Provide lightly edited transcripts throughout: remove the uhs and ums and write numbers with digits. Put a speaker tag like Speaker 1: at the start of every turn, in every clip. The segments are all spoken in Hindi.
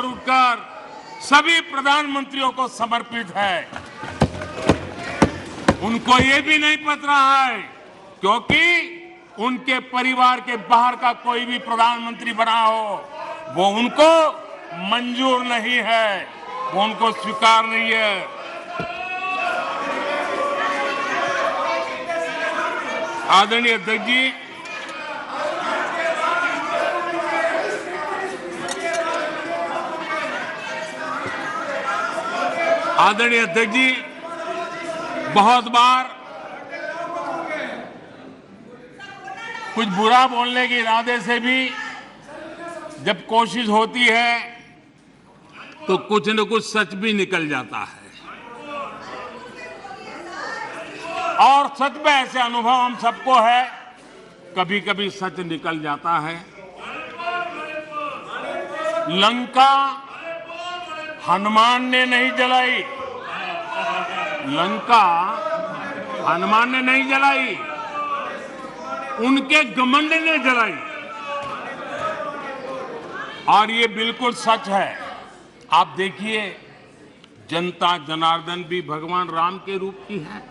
Speaker 1: भोर उठकर सभी प्रधानमंत्रियों को समर्पित है। उनको ये भी नहीं पता रहा है क्योंकि उनके परिवार के बाहर का कोई भी प्रधानमंत्री बना हो वो उनको मंजूर नहीं है, वो उनको स्वीकार नहीं है। आदरणीय अध्यक्ष जी, आदरणीय अध्यक्ष जी, बहुत बार कुछ बुरा बोलने के इरादे से भी जब कोशिश होती है तो कुछ न कुछ सच भी निकल जाता है और सच में ऐसे अनुभव हम सबको है, कभी कभी सच निकल जाता है। लंका हनुमान ने नहीं जलाई, लंका हनुमान ने नहीं जलाई, उनके घमंड ने जलाई। और ये बिल्कुल सच है। आप देखिए, जनता जनार्दन भी भगवान राम के रूप की है,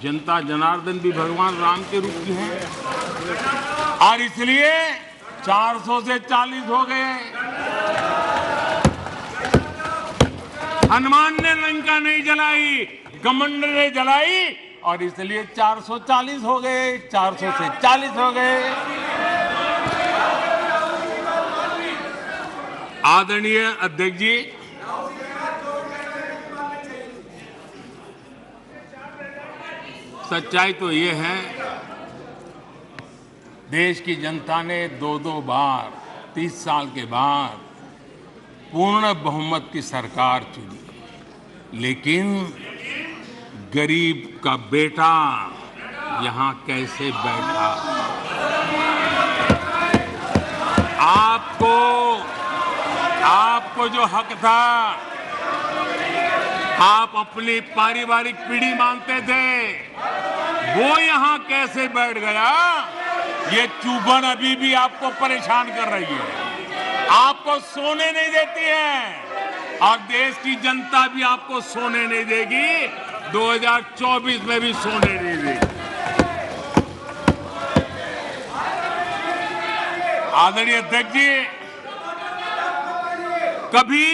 Speaker 1: जनता जनार्दन भी भगवान राम के रूप की है और इसलिए 400 से 40 हो गए। हनुमान ने लंका नहीं जलाई, घमंड ने जलाई और इसलिए 440 हो गए, 400 से 40 हो गए। आदरणीय अध्यक्ष जी, सच्चाई तो ये है, देश की जनता ने दो बार 30 साल के बाद पूर्ण बहुमत की सरकार चुनी, लेकिन गरीब का बेटा यहां कैसे बैठा? आपको जो हक था, आप अपनी पारिवारिक पीढ़ी मानते थे, वो यहां कैसे बैठ गया? ये चुभन अभी भी आपको परेशान कर रही है, आपको सोने नहीं देती है और देश की जनता भी आपको सोने नहीं देगी, 2024 में भी सोने नहीं देगी। आदरणीय अध्यक्ष जी, कभी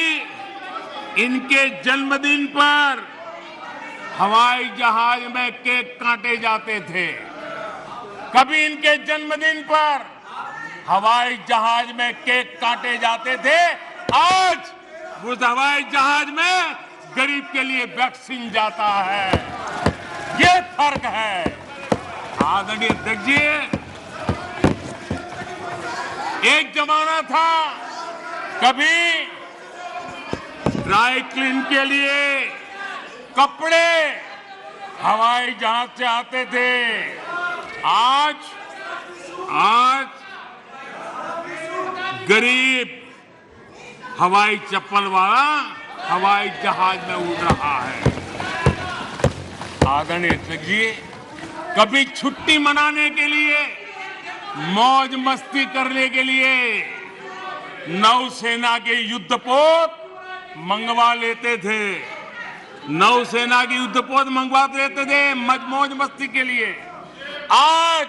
Speaker 1: इनके जन्मदिन पर हवाई जहाज में केक काटे जाते थे, कभी इनके जन्मदिन पर हवाई जहाज में केक काटे जाते थे। आज उस हवाई जहाज में गरीब के लिए वैक्सीन जाता है, ये फर्क है। आदरणीय अध्यक्ष जी, एक जमाना था कभी ड्राई क्लीन के लिए कपड़े हवाई जहाज से आते थे, आज गरीब हवाई चप्पल वाला हवाई जहाज में उड़ रहा है। आदरणीय अध्यक्ष जी, कभी छुट्टी मनाने के लिए, मौज मस्ती करने के लिए नौसेना के युद्धपोत मंगवा लेते थे, नौसेना की युद्धपोत मंगवा लेते थे मौज मस्ती के लिए। आज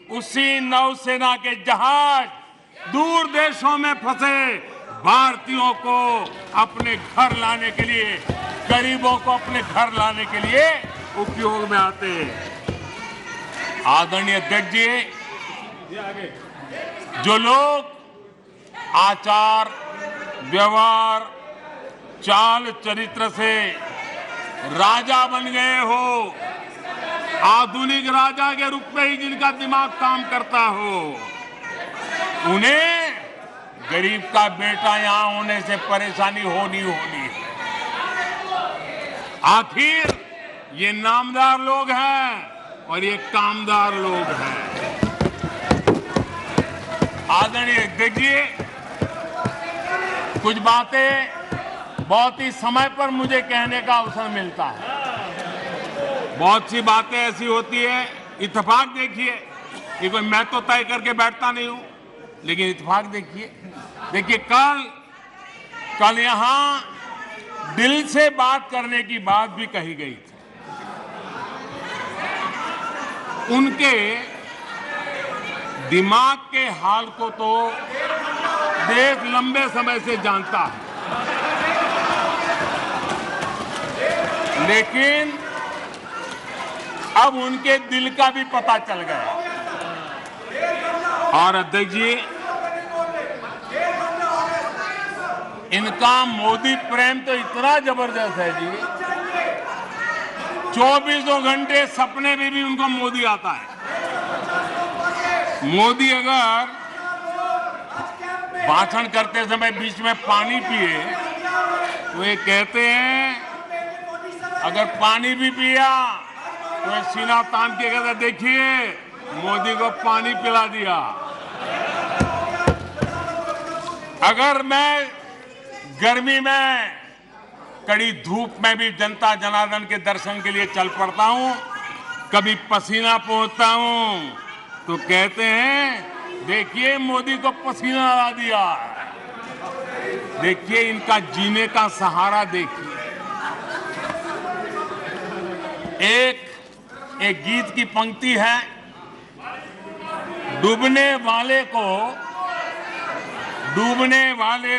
Speaker 1: उसी नौसेना के जहाज दूर देशों में फंसे भारतीयों को अपने घर लाने के लिए, गरीबों को अपने घर लाने के लिए उपयोग में आते हैं। आदरणीय अध्यक्ष जी, जो लोग आचार व्यवहार चाल चरित्र से राजा बन गए हो, आधुनिक राजा के रूप में ही जिनका दिमाग काम करता हो, उन्हें गरीब का बेटा यहां होने से परेशानी होनी है। आखिर ये नामदार लोग हैं और ये कामदार लोग हैं। आदरणीय अध्यक्ष जी, कुछ बातें बहुत ही समय पर मुझे कहने का अवसर मिलता है। बहुत सी बातें ऐसी होती है, इत्तेफाक देखिए, ये कोई मैं तो तय करके बैठता नहीं हूं, लेकिन इत्तेफाक देखिए कल कल यहां दिल से बात करने की बात भी कही गई थी। उनके दिमाग के हाल को तो देश लंबे समय से जानता है, लेकिन अब उनके दिल का भी पता चल गया। और अध्यक्ष जी, इनका मोदी प्रेम तो इतना जबरदस्त है जी, 24 घंटे सपने में भी उनको मोदी आता है। मोदी अगर भाषण करते समय बीच में पानी पिए तो ये कहते हैं, अगर पानी भी पिया तो ये सीना तान के कहते, देखिए मोदी को पानी पिला दिया। अगर मैं गर्मी में कड़ी धूप में भी जनता जनार्दन के दर्शन के लिए चल पड़ता हूं, कभी पसीना पोंछता हूं तो कहते हैं, देखिए मोदी को पसीना ला दिया। देखिए इनका जीने का सहारा देखिए। एक गीत की पंक्ति है, डूबने वाले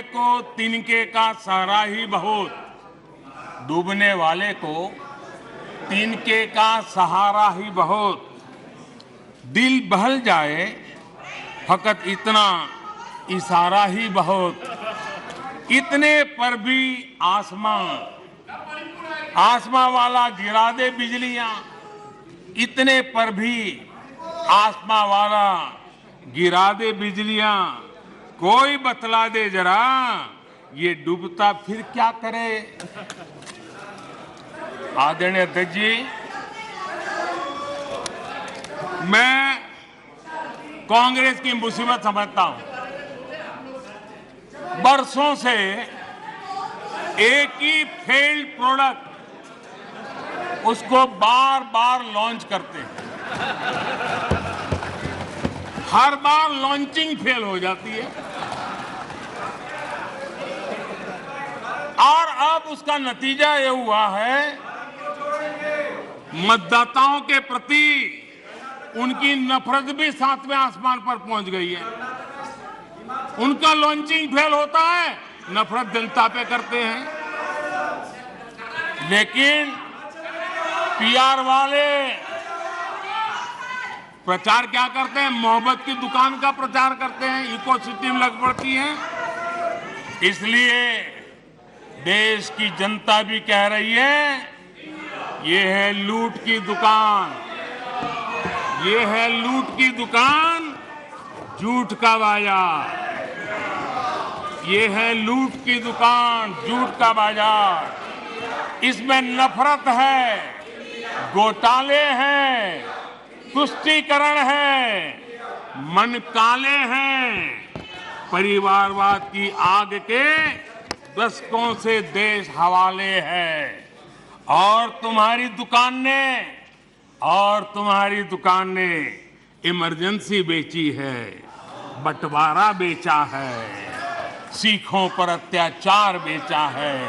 Speaker 1: को तिनके का सहारा ही बहुत। डूबने वाले को तिनके का सहारा ही बहुत। दिल बहल जाए फकत इतना इशारा ही बहुत। इतने पर भी आसमां वाला गिरा दे बिजलियां। इतने पर भी आसमां वाला गिरा दे बिजलियां। कोई बतला दे जरा, ये डूबता फिर क्या करे। आदरणीय अध्यक्ष जी, मैं कांग्रेस की मुसीबत समझता हूं। बरसों से एक ही फेल्ड प्रोडक्ट उसको बार बार लॉन्च करते हैं, हर बार लॉन्चिंग फेल हो जाती है और अब उसका नतीजा ये हुआ है, मतदाताओं के प्रति उनकी नफरत भी 7वें आसमान पर पहुंच गई है। उनका लॉन्चिंग फेल होता है, नफरत जनता पे करते हैं। लेकिन पीआर वाले प्रचार क्या करते हैं, मोहब्बत की दुकान का प्रचार करते हैं, इकोसिस्टम लग पड़ती है। इसलिए देश की जनता भी कह रही है, ये है लूट की दुकान, ये है लूट की दुकान, झूठ का बाजार। ये है लूट की दुकान, झूठ का बाजार। इसमें नफरत है, घोटाले हैं, तुष्टीकरण है, मन काले हैं। परिवारवाद की आग के दशकों से देश हवाले है। और तुम्हारी दुकान ने इमरजेंसी बेची है, बंटवारा बेचा है, सिखों पर अत्याचार बेचा है,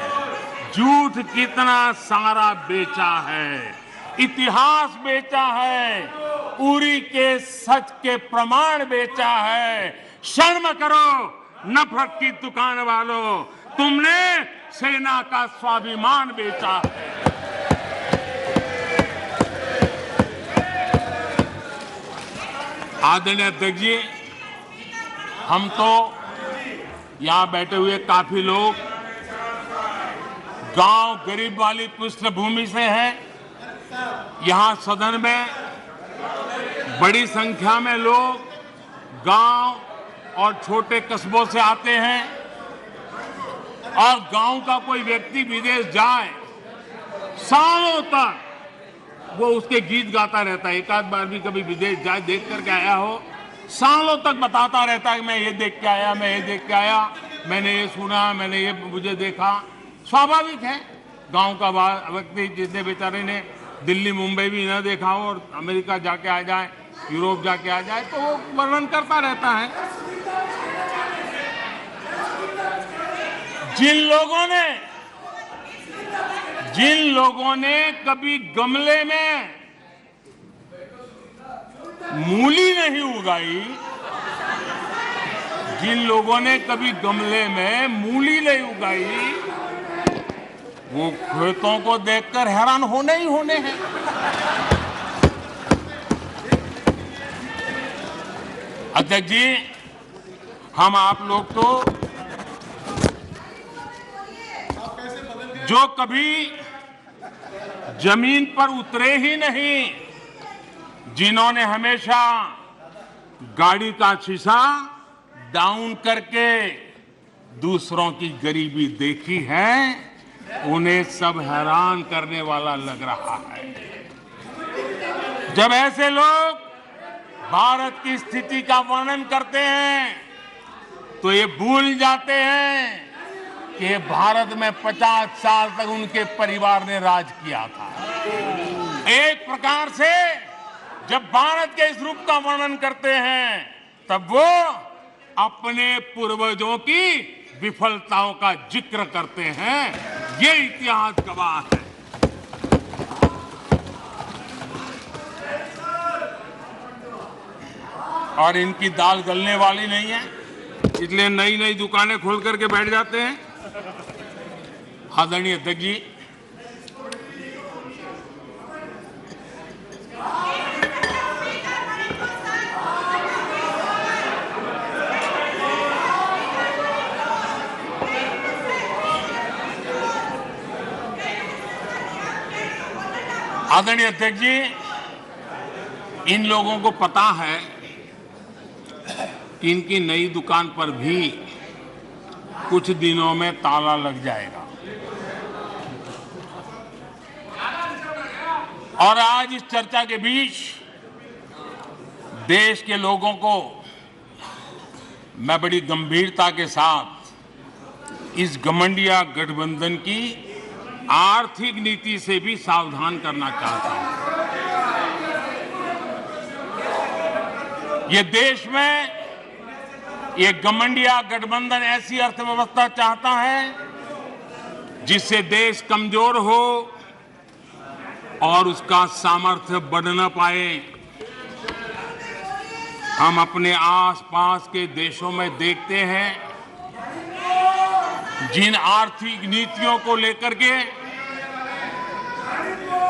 Speaker 1: झूठ कितना सारा बेचा है, इतिहास बेचा है, उरी के सच के प्रमाण बेचा है। शर्म करो नफरत की दुकान वालों, तुमने सेना का स्वाभिमान बेचा है। आदरणीय अध्यक्ष जी, हम तो यहां बैठे हुए काफी लोग गांव गरीब वाली पृष्ठभूमि से हैं। यहां सदन में बड़ी संख्या में लोग गांव और छोटे कस्बों से आते हैं और गांव का कोई व्यक्ति विदेश जाए, सालों तक वो उसके गीत गाता रहता है। एक आध बार भी कभी विदेश जाए, देख करके आया हो, सालों तक बताता रहता है, मैं ये देख के आया, मैं ये देख के आया, मैंने ये सुना, मैंने ये मुझे देखा। स्वाभाविक है, गांव का व्यक्ति जितने बेचारे ने दिल्ली मुंबई भी ना देखा हो और अमेरिका जाके आ जाए, यूरोप जाके आ जाए, तो वो वर्णन करता रहता है। जिन लोगों ने कभी गमले में मूली नहीं उगाई, जिन लोगों ने कभी गमले में मूली नहीं उगाई, वो खेतों को देखकर हैरान होने ही होने हैं। अध्यक्ष जी, हम आप लोग तो जो कभी जमीन पर उतरे ही नहीं, जिन्होंने हमेशा गाड़ी का शीशा डाउन करके दूसरों की गरीबी देखी है, उन्हें सब हैरान करने वाला लग रहा है। जब ऐसे लोग भारत की स्थिति का वर्णन करते हैं तो ये भूल जाते हैं कि भारत में 50 साल तक उनके परिवार ने राज किया था। एक प्रकार से जब भारत के इस रूप का वर्णन करते हैं तब वो अपने पूर्वजों की विफलताओं का जिक्र करते हैं। ये इतिहास गवाह है। और इनकी दाल गलने वाली नहीं है, इसलिए नई नई दुकानें खोल करके बैठ जाते हैं। आदरणीय अध्यक्ष जी, आदरणीय अध्यक्ष जी, इन लोगों को पता है कि इनकी नई दुकान पर भी कुछ दिनों में ताला लग जाएगा। और आज इस चर्चा के बीच देश के लोगों को मैं बड़ी गंभीरता के साथ इस घमंडिया गठबंधन की आर्थिक नीति से भी सावधान करना चाहता हूं। ये देश में ये घमंडिया गठबंधन ऐसी अर्थव्यवस्था चाहता है जिससे देश कमजोर हो और उसका सामर्थ्य बढ़ न पाए। हम अपने आसपास के देशों में देखते हैं जिन आर्थिक नीतियों को लेकर के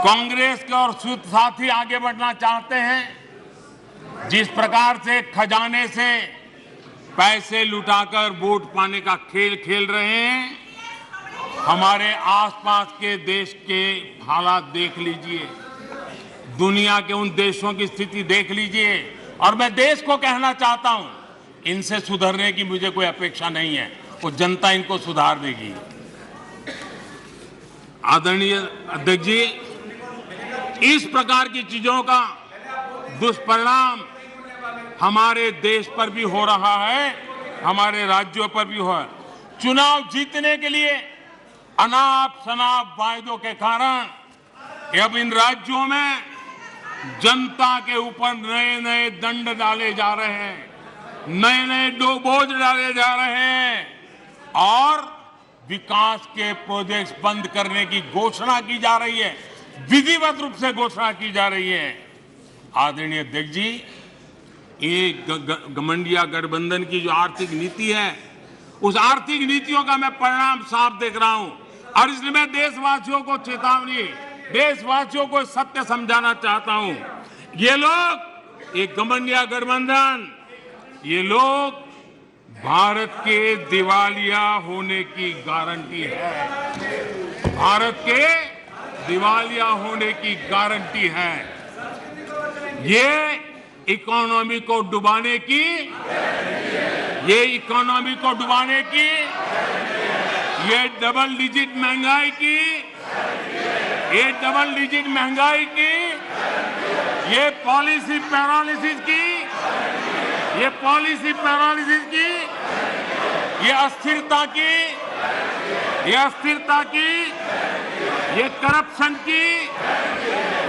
Speaker 1: कांग्रेस के और साथी आगे बढ़ना चाहते हैं, जिस प्रकार से खजाने से पैसे लुटाकर वोट पाने का खेल खेल रहे हैं, हमारे आसपास के देश के हालात देख लीजिए, दुनिया के उन देशों की स्थिति देख लीजिए। और मैं देश को कहना चाहता हूं, इनसे सुधरने की मुझे कोई अपेक्षा नहीं है, वो जनता इनको सुधार देगी। आदरणीय अध्यक्ष जी, इस प्रकार की चीजों का दुष्परिणाम हमारे देश पर भी हो रहा है, हमारे राज्यों पर भी हो रहा है। चुनाव जीतने के लिए अनाप शनाप वायदों के कारण अब इन राज्यों में जनता के ऊपर नए नए दंड डाले जा रहे हैं, नए नए बोझ डाले जा रहे हैं और विकास के प्रोजेक्ट्स बंद करने की घोषणा की जा रही है, विधिवत रूप से घोषणा की जा रही है। आदरणीय अध्यक्ष जी, ये घमंडिया गठबंधन की जो आर्थिक नीति है, उस आर्थिक नीतियों का मैं परिणाम साफ देख रहा हूं और इसलिए मैं देशवासियों को चेतावनी, देशवासियों को सत्य समझाना चाहता हूं। ये लोग, ये घमंडिया गठबंधन, ये लोग भारत के दिवालिया होने की गारंटी है, भारत के दिवालिया होने की गारंटी है। ये इकोनॉमी को डुबाने की, ये इकोनॉमी को डुबाने की, ये डबल डिजिट महंगाई की, ये डबल डिजिट महंगाई की, ये पॉलिसी पैरालिसिस की, ये पॉलिसी पैरालिसिस की, ये अस्थिरता की, ये अस्थिरता की, ये करप्शन की,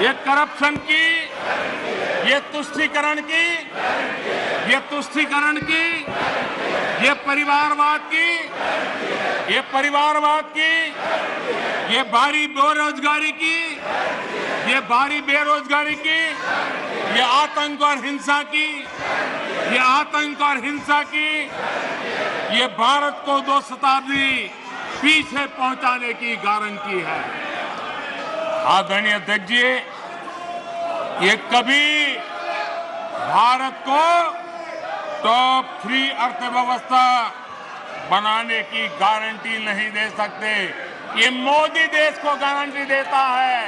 Speaker 1: ये करप्शन की, ये तुष्टीकरण की, ये तुष्टीकरण की, ये परिवारवाद की, ये परिवारवाद की, ये भारी बेरोजगारी की, ये भारी बेरोजगारी की, ये आतंक और हिंसा की, ये आतंक और हिंसा की, ये भारत को 2 शताब्दी पीछे पहुंचाने की गारंटी है। आदरणीय अध्यक्ष जी, ये कभी भारत को टॉप 3 अर्थव्यवस्था बनाने की गारंटी नहीं दे सकते। ये मोदी देश को गारंटी देता है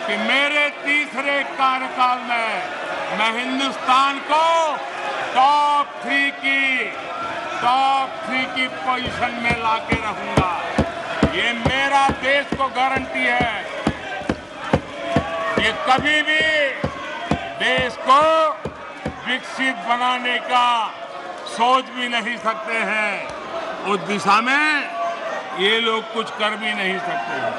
Speaker 1: कि मेरे तीसरे कार्यकाल में मैं हिंदुस्तान को टॉप 3 की पोजीशन में लाके रहूंगा। ये मेरा देश को गारंटी है। ये कभी भी देश को विकसित बनाने का सोच भी नहीं सकते हैं। उस दिशा में ये लोग कुछ कर भी नहीं सकते हैं।